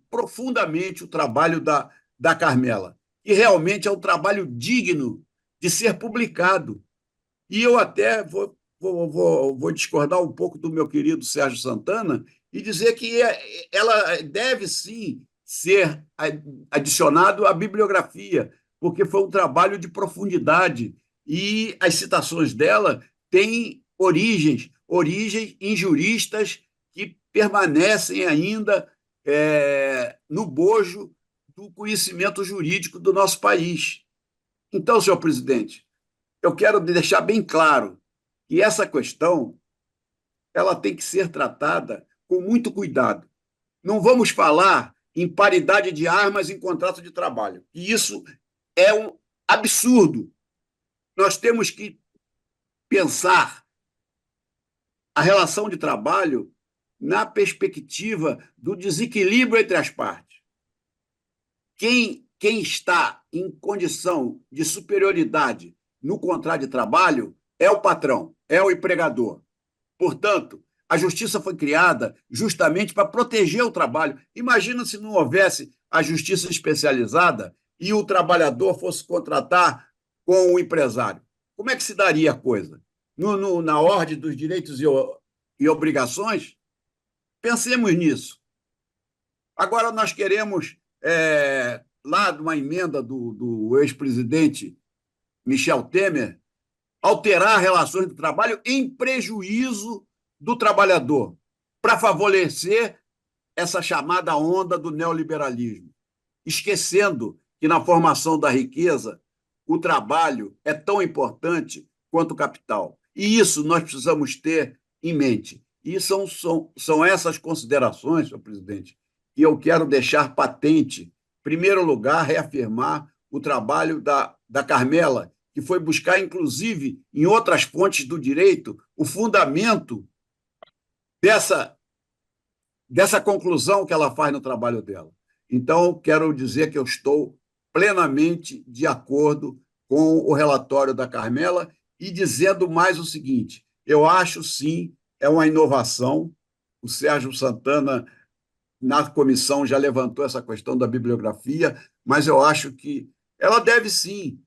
profundamente o trabalho da Carmela, que realmente é um trabalho digno de ser publicado. E eu até vou discordar um pouco do meu querido Sérgio Santana e dizer que ela deve, sim, ser adicionado à bibliografia, porque foi um trabalho de profundidade e as citações dela têm origens em juristas que permanecem ainda no bojo do conhecimento jurídico do nosso país. Então, senhor presidente, eu quero deixar bem claro que essa questão ela tem que ser tratada com muito cuidado. Não vamos falar em paridade de armas em contrato de trabalho. E isso é um absurdo. Nós temos que pensar a relação de trabalho na perspectiva do desequilíbrio entre as partes. Quem está em condição de superioridade no contrato de trabalho é o patrão, é o empregador. Portanto, a justiça foi criada justamente para proteger o trabalho. Imagina se não houvesse a justiça especializada e o trabalhador fosse contratar com o empresário. Como é que se daria a coisa? Na ordem dos direitos e obrigações? Pensemos nisso. Agora nós queremos, lá de uma emenda do ex-presidente Michel Temer, alterar relações de trabalho em prejuízo do trabalhador, para favorecer essa chamada onda do neoliberalismo, esquecendo que na formação da riqueza o trabalho é tão importante quanto o capital. E isso nós precisamos ter em mente. E são essas considerações, senhor presidente, que eu quero deixar patente. Em primeiro lugar, reafirmar o trabalho da Carmela, que foi buscar, inclusive, em outras fontes do direito, o fundamento dessa conclusão que ela faz no trabalho dela. Então, quero dizer que eu estou plenamente de acordo com o relatório da Carmela e dizendo mais o seguinte: eu acho, sim, é uma inovação. O Sérgio Santana, na comissão, já levantou essa questão da bibliografia, mas eu acho que ela deve, sim,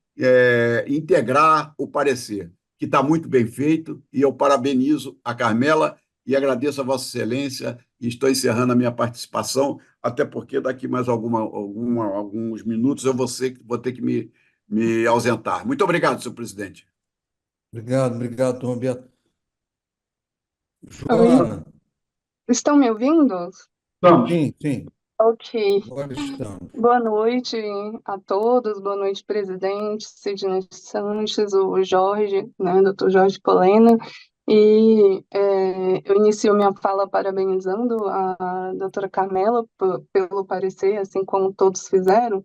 integrar o parecer, que está muito bem feito, e eu parabenizo a Carmela e agradeço a Vossa Excelência, e estou encerrando a minha participação, até porque daqui mais alguns minutos eu vou ter que me ausentar. Muito obrigado, senhor presidente. Obrigado, Tom Roberto. Oi, Joana, estão me ouvindo? Vamos. sim, Ok. agora estamos. Boa noite a todos, boa noite, presidente, Sidney Sanches, o Jorge, né, doutor Jorge Polena, e eu inicio minha fala parabenizando a doutora Carmela pelo parecer, assim como todos fizeram,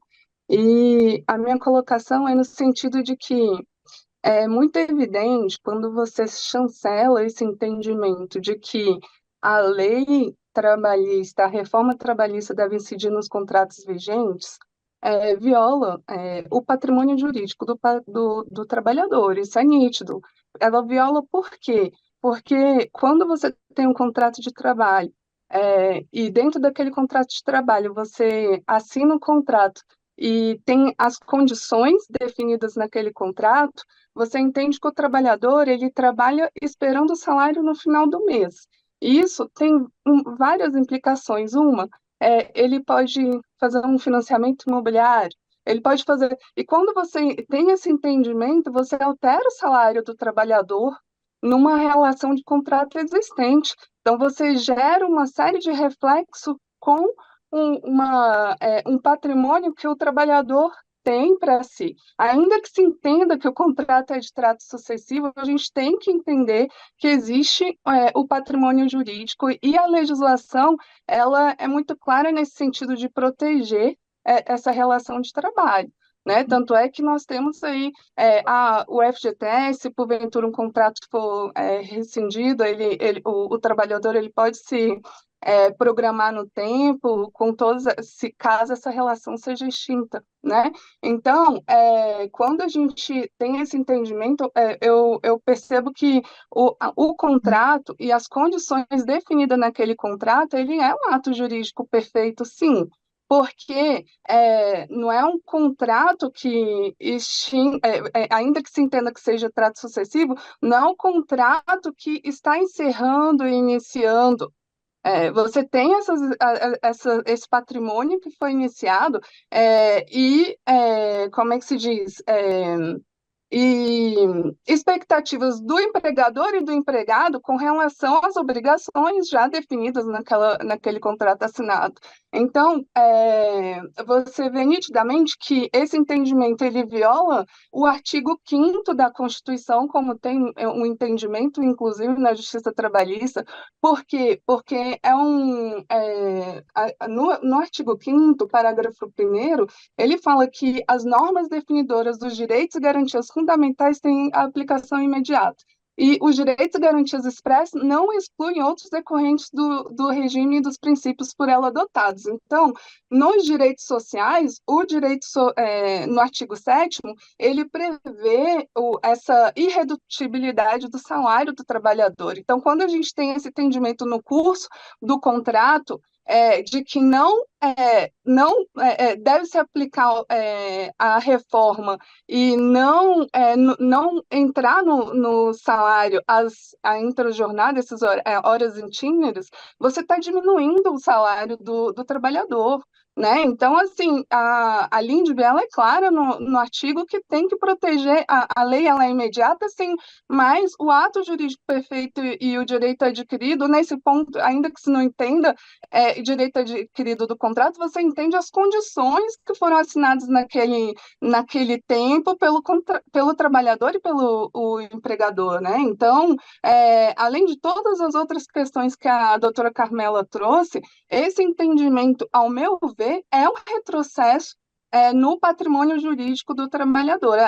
e a minha colocação é no sentido de que é muito evidente quando você chancela esse entendimento de que a lei trabalhista, a reforma trabalhista deve incidir nos contratos vigentes, viola o patrimônio jurídico do trabalhador, isso é nítido. Ela viola por quê? Porque quando você tem um contrato de trabalho, e dentro daquele contrato de trabalho você assina um contrato e tem as condições definidas naquele contrato, você entende que o trabalhador ele trabalha esperando o salário no final do mês. E isso tem várias implicações. Uma, ele pode fazer um financiamento imobiliário, ele pode fazer. E quando você tem esse entendimento, você altera o salário do trabalhador numa relação de contrato existente. Então, você gera uma série de reflexos com um patrimônio que o trabalhador tem para si. Ainda que se entenda que o contrato é de trato sucessivo, a gente tem que entender que existe o patrimônio jurídico e a legislação ela é muito clara nesse sentido de proteger essa relação de trabalho. Né? Tanto é que nós temos aí o FGTS, se porventura um contrato for rescindido, o trabalhador ele pode se programar no tempo, com todos, se caso essa relação seja extinta, né? Então, quando a gente tem esse entendimento, eu percebo que o contrato e as condições definidas naquele contrato, ele é um ato jurídico perfeito, sim, porque não é um contrato que ainda que se entenda que seja trato sucessivo, não é um contrato que está encerrando e iniciando. Você tem esse patrimônio que foi iniciado como é que se diz? E expectativas do empregador e do empregado com relação às obrigações já definidas naquele contrato assinado. Então, você vê nitidamente que esse entendimento ele viola o artigo 5º da Constituição, como tem um entendimento, inclusive, na Justiça Trabalhista. Por quê? Porque no artigo 5º, parágrafo 1º, ele fala que as normas definidoras dos direitos e garantias fundamentais têm aplicação imediata. E os direitos e garantias expressas não excluem outros decorrentes do regime e dos princípios por ela adotados. Então, nos direitos sociais, no artigo 7º, ele prevê essa irredutibilidade do salário do trabalhador. Então, quando a gente tem esse entendimento no curso do contrato, de que não deve se aplicar a reforma e não entrar no salário a intrajornada, essas horas intímeras, você está diminuindo o salário do trabalhador. Né? Então, assim, a LINDB ela é clara no artigo que tem que proteger, a lei ela é imediata, sim, mas o ato jurídico perfeito e o direito adquirido, nesse ponto, ainda que se não entenda direito adquirido do contrato, você entende as condições que foram assinadas naquele tempo pelo trabalhador e pelo empregador. Né? Então, além de todas as outras questões que a doutora Carmela trouxe, esse entendimento, ao meu ver, é um retrocesso no patrimônio jurídico do trabalhador.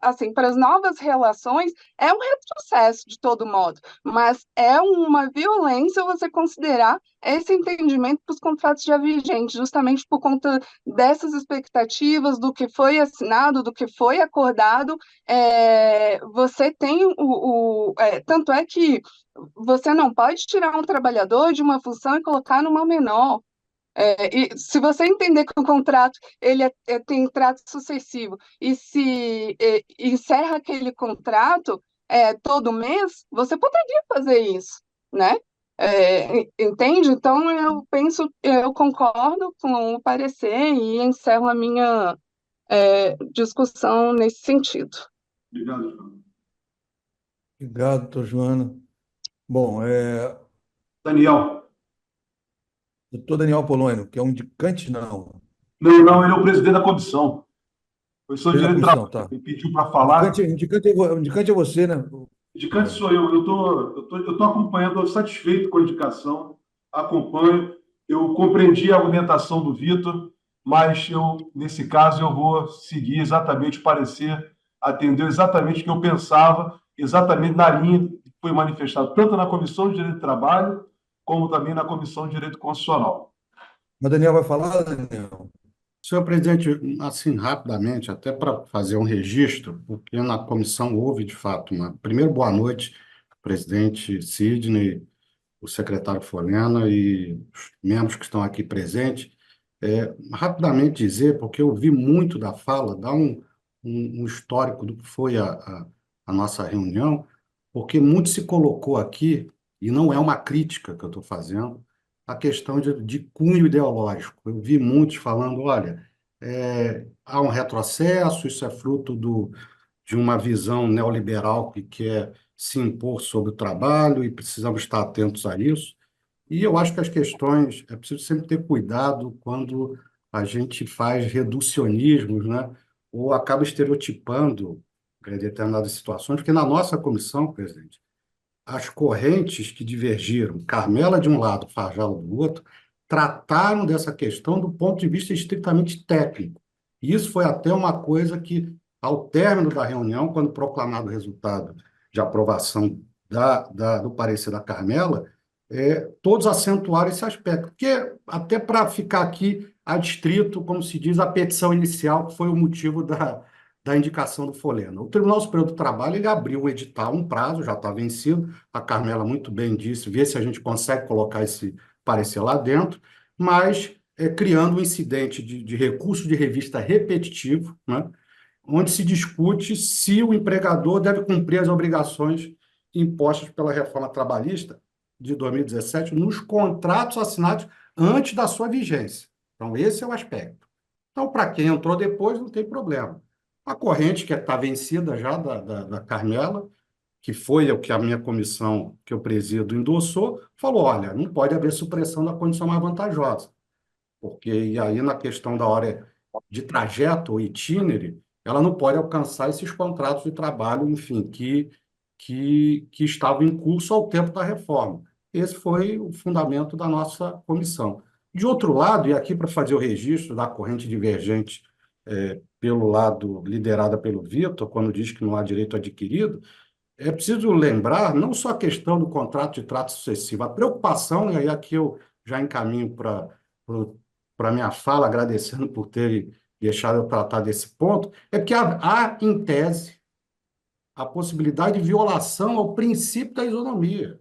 Assim, para as novas relações, é um retrocesso de todo modo, mas é uma violência você considerar esse entendimento para os contratos já vigentes, justamente por conta dessas expectativas, do que foi assinado, do que foi acordado. Você tem tanto é que você não pode tirar um trabalhador de uma função e colocar numa menor. E se você entender que o contrato tem trato sucessivo e se encerra aquele contrato todo mês, você poderia fazer isso, né? Entende? Então, eu concordo com o parecer e encerro a minha discussão nesse sentido. Obrigado, Joana. Obrigado, doutor Joana. Bom, Daniel. doutor Daniel Polônio, que é um indicante, não. Não, ele é o presidente da comissão. Eu sou Presidente direito da de comissão, trabalho, tá. me pediu para falar. Indicante é você, né? Indicante sou eu. Eu tô acompanhando, estou satisfeito com a indicação, acompanho. Eu compreendi a argumentação do Vitor, mas nesse caso, eu vou seguir exatamente o parecer, atendeu exatamente o que eu pensava, exatamente na linha que foi manifestado, tanto na Comissão de Direito do Trabalho, como também na Comissão de Direito Constitucional. Mas Daniel vai falar, Daniel? Senhor presidente, assim, rapidamente, até para fazer um registro, porque na comissão houve, de fato, primeiro, boa noite, presidente Sidney, o secretário Folena e os membros que estão aqui presentes. Rapidamente dizer, porque eu vi muito da fala, dar um histórico do que foi a nossa reunião, porque muito se colocou aqui, e não é uma crítica que eu estou fazendo, a questão de cunho ideológico. Eu vi muitos falando, olha, há um retrocesso, isso é fruto de uma visão neoliberal que quer se impor sobre o trabalho e precisamos estar atentos a isso. E eu acho que as questões, é preciso sempre ter cuidado quando a gente faz reducionismos, né? Ou acaba estereotipando determinadas situações, porque na nossa comissão, presidente, as correntes que divergiram, Carmela de um lado, Farjala do outro, trataram dessa questão do ponto de vista estritamente técnico. E isso foi até uma coisa que, ao término da reunião, quando proclamado o resultado de aprovação do parecer da Carmela, todos acentuaram esse aspecto, porque até para ficar aqui adstrito, como se diz, a petição inicial, que foi o motivo da indicação do Folena. O Tribunal Superior do Trabalho ele abriu um edital, um prazo, já está vencido, a Carmela muito bem disse, vê se a gente consegue colocar esse parecer lá dentro, mas criando um incidente de recurso de revista repetitivo, né, onde se discute se o empregador deve cumprir as obrigações impostas pela reforma trabalhista de 2017 nos contratos assinados antes da sua vigência. Então, esse é o aspecto. Então, para quem entrou depois, não tem problema. A corrente que está vencida já da Carmela, que foi o que a minha comissão, que eu presido, endossou, falou, olha, não pode haver supressão da condição mais vantajosa, porque e aí na questão da hora de trajeto ou itinerary, ela não pode alcançar esses contratos de trabalho, enfim, que estavam em curso ao tempo da reforma. Esse foi o fundamento da nossa comissão. De outro lado, e aqui para fazer o registro da corrente divergente pelo lado liderada pelo Vitor, quando diz que não há direito adquirido, é preciso lembrar não só a questão do contrato de trato sucessivo, a preocupação, e aí aqui eu já encaminho para a minha fala, agradecendo por terem deixado eu tratar desse ponto, é porque há, em tese, a possibilidade de violação ao princípio da isonomia.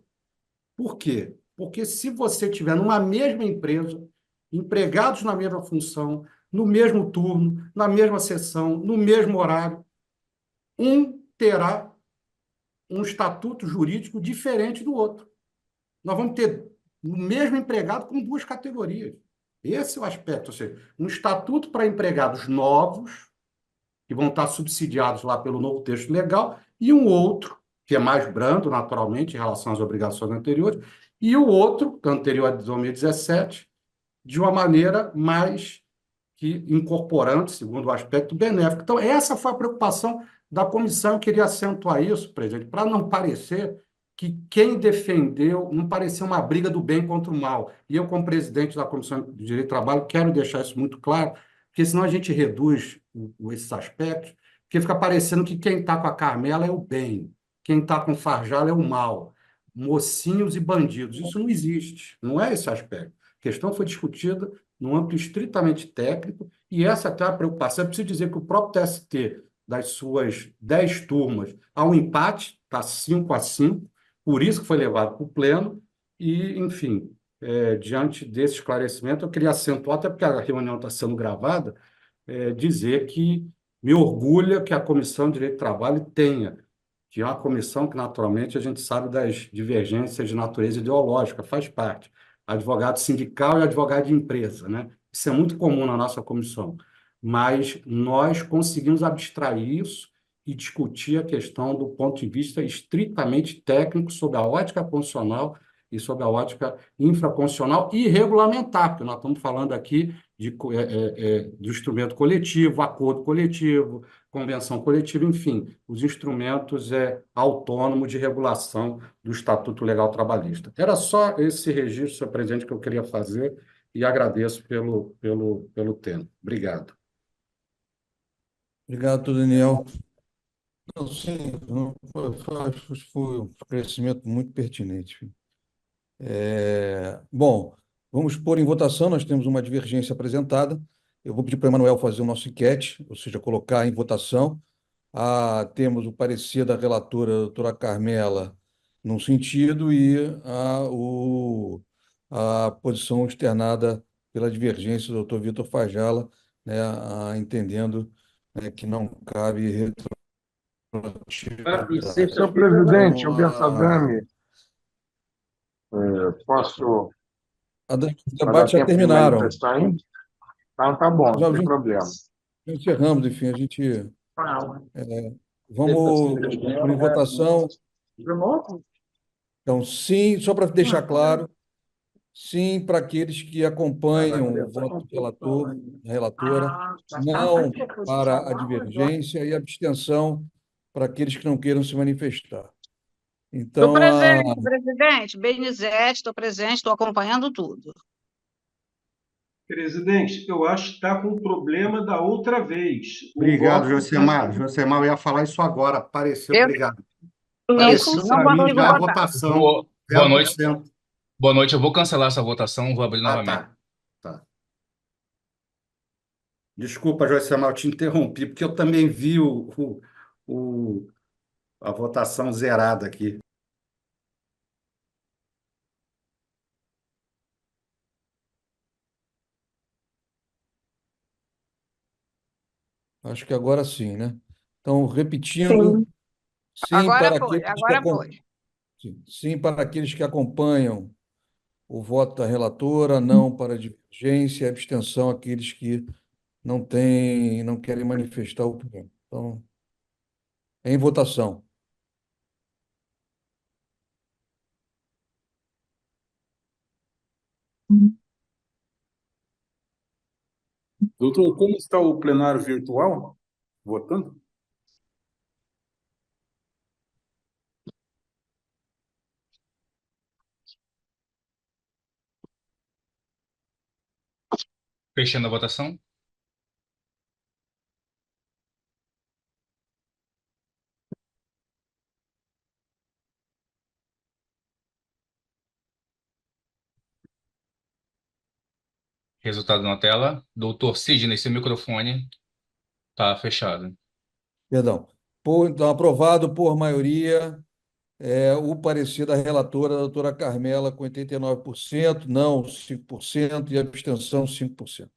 Por quê? Porque se você tiver numa mesma empresa, empregados na mesma função, no mesmo turno, na mesma sessão, no mesmo horário, um terá um estatuto jurídico diferente do outro. Nós vamos ter o mesmo empregado com duas categorias. Esse é o aspecto, ou seja, um estatuto para empregados novos, que vão estar subsidiados lá pelo novo texto legal, e um outro, que é mais brando, naturalmente, em relação às obrigações anteriores, e o outro, anterior a 2017, de uma maneira mais incorporante, segundo o aspecto benéfico. Então, essa foi a preocupação da comissão. Eu queria acentuar isso, presidente, para não parecer que quem defendeu, não parecer uma briga do bem contra o mal. E eu, como presidente da Comissão de Direito do Trabalho, quero deixar isso muito claro, porque senão a gente reduz esses aspectos, porque fica parecendo que quem está com a Carmela é o bem, quem está com o Farjala é o mal, mocinhos e bandidos. Isso não existe, não é esse aspecto. A questão foi discutida num âmbito estritamente técnico, e essa é a preocupação. Eu preciso dizer que o próprio TST, das suas 10 turmas, há um empate, está 5-5, por isso que foi levado para o pleno, e, enfim, diante desse esclarecimento, eu queria acentuar, até porque a reunião está sendo gravada, dizer que me orgulha que a Comissão de Direito do Trabalho tenha, que é uma comissão que, naturalmente, a gente sabe das divergências de natureza ideológica, faz parte, advogado sindical e advogado de empresa, né? Isso é muito comum na nossa comissão, mas nós conseguimos abstrair isso e discutir a questão do ponto de vista estritamente técnico sobre a ótica constitucional e sobre a ótica infraconstitucional e regulamentar, porque nós estamos falando aqui do instrumento coletivo, acordo coletivo, convenção coletiva, enfim, os instrumentos autônomos de regulação do Estatuto Legal Trabalhista. Era só esse registro, senhor presidente, que eu queria fazer e agradeço pelo tempo. Obrigado. Obrigado, Daniel. Não, sim, foi um esclarecimento muito pertinente. Bom, vamos pôr em votação, nós temos uma divergência apresentada. Eu vou pedir para o Emanuel fazer o nosso enquete, ou seja, colocar em votação. Temos o parecer da relatora, a doutora Carmela, num sentido, e a posição externada pela divergência do doutor Vitor Farjala, né, entendendo, né, que não cabe retroatividade. Senhor presidente, Então, Alberto Adame, posso os dar debates já tempo de terminaram. manifestar ainda? Tá bom, não tem Já problema. encerramos, enfim, a gente... vamos pôr em votação. Então, sim, só para deixar claro, sim para aqueles que acompanham o voto do relatora, não para a divergência, e abstenção para aqueles que não queiram se manifestar. Então, Estou presente, presidente. Benizete, estou presente, estou acompanhando tudo. Presidente, eu acho que está com o problema da outra vez. Obrigado, Josemar. Josemar, eu ia falar isso agora. Apareceu, obrigado. Isso, não consigo já a votar. votação. Boa noite. Boa noite, eu vou cancelar essa votação, vou abrir novamente. Tá. Desculpa, Josemar, eu te interrompi, porque eu também vi a votação zerada aqui. acho que agora sim, né? Então, repetindo, sim Agora para foi, aqueles agora foi. sim para aqueles que acompanham o voto da relatora, não para a divergência, abstenção aqueles que não querem manifestar opinião. Então, em votação. Doutor, como está o plenário virtual? Votando? Fechando a votação. Resultado na tela. Doutor Sidney, seu microfone está fechado. Perdão. Então, aprovado por maioria o parecer da relatora, a doutora Carmela, com 89%, não 5% e abstenção 5%.